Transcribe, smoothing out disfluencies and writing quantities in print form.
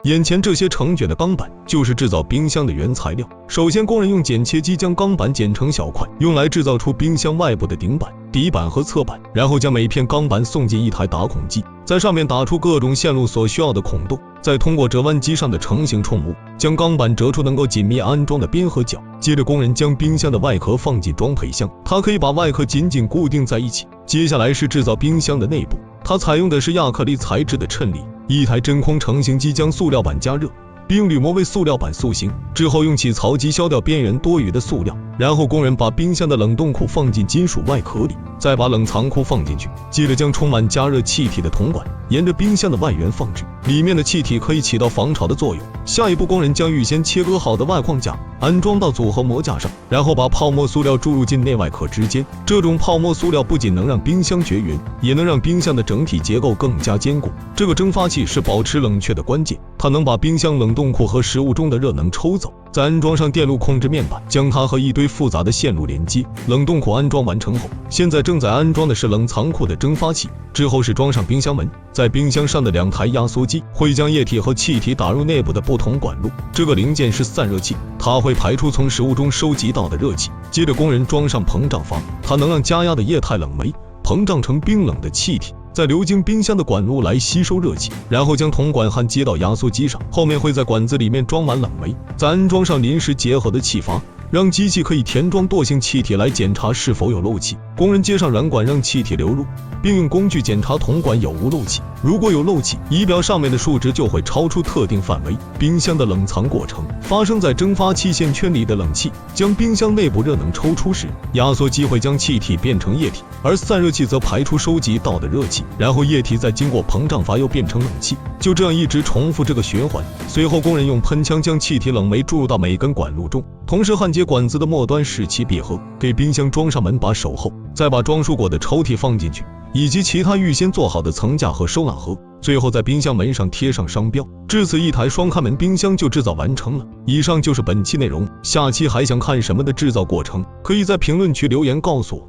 眼前这些成卷的钢板就是制造冰箱的原材料。首先，工人用剪切机将钢板剪成小块，用来制造出冰箱外部的顶板、底板和侧板，然后将每片钢板送进一台打孔机，在上面打出各种线路所需要的孔洞，再通过折弯机上的成型冲模，将钢板折出能够紧密安装的边和角。接着，工人将冰箱的外壳放进装配箱，它可以把外壳紧紧固定在一起。接下来是制造冰箱的内部，它采用的是亚克力材质的衬里，一台真空成型机将塑料板加热，并铝模为塑料板塑形，之后用起槽机削掉边缘多余的塑料，然后工人把冰箱的冷冻库放进金属外壳里，再把冷藏库放进去，接着将充满加热气体的铜管沿着冰箱的外缘放置，里面的气体可以起到防潮的作用。下一步，工人将预先切割好的外框架安装到组合模架上，然后把泡沫塑料注入进内外壳之间。这种泡沫塑料不仅能让冰箱绝缘，也能让冰箱的整体结构更加坚固。这个蒸发器是保持冷却的关键，它能把冰箱冷冻库和食物中的热能抽走。再安装上电路控制面板，将它和一堆复杂的线路连接。冷冻库安装完成后，现在正在安装的是冷藏库的蒸发器，之后是装上冰箱门。在冰箱上的2台压缩机会将液体和气体打入内部的不同管路，这个零件是散热器，它会排出从食物中收集到的热气。接着工人装上膨胀阀，它能让加压的液态冷媒膨胀成冰冷的气体，再流经冰箱的管路来吸收热气，然后将铜管焊接到压缩机上，后面会在管子里面装满冷媒，再安装上临时结合的气阀，让机器可以填装惰性气体来检查是否有漏气。工人接上软管让气体流入，并用工具检查铜管有无漏气，如果有漏气，仪表上面的数值就会超出特定范围。冰箱的冷藏过程发生在蒸发器线圈里的冷气将冰箱内部热能抽出时，压缩机会将气体变成液体，而散热器则排出收集到的热气，然后液体再经过膨胀阀又变成冷气，就这样一直重复这个循环。随后工人用喷枪将气体冷媒注入到每根管路中，同时焊接管子的末端使其闭合，给冰箱装上门把手后，再把装书过的抽屉放进去，以及其他预先做好的层架和收纳盒，最后在冰箱门上贴上商标。至此，一台双开门冰箱就制造完成了。以上就是本期内容，下期还想看什么的制造过程，可以在评论区留言告诉我。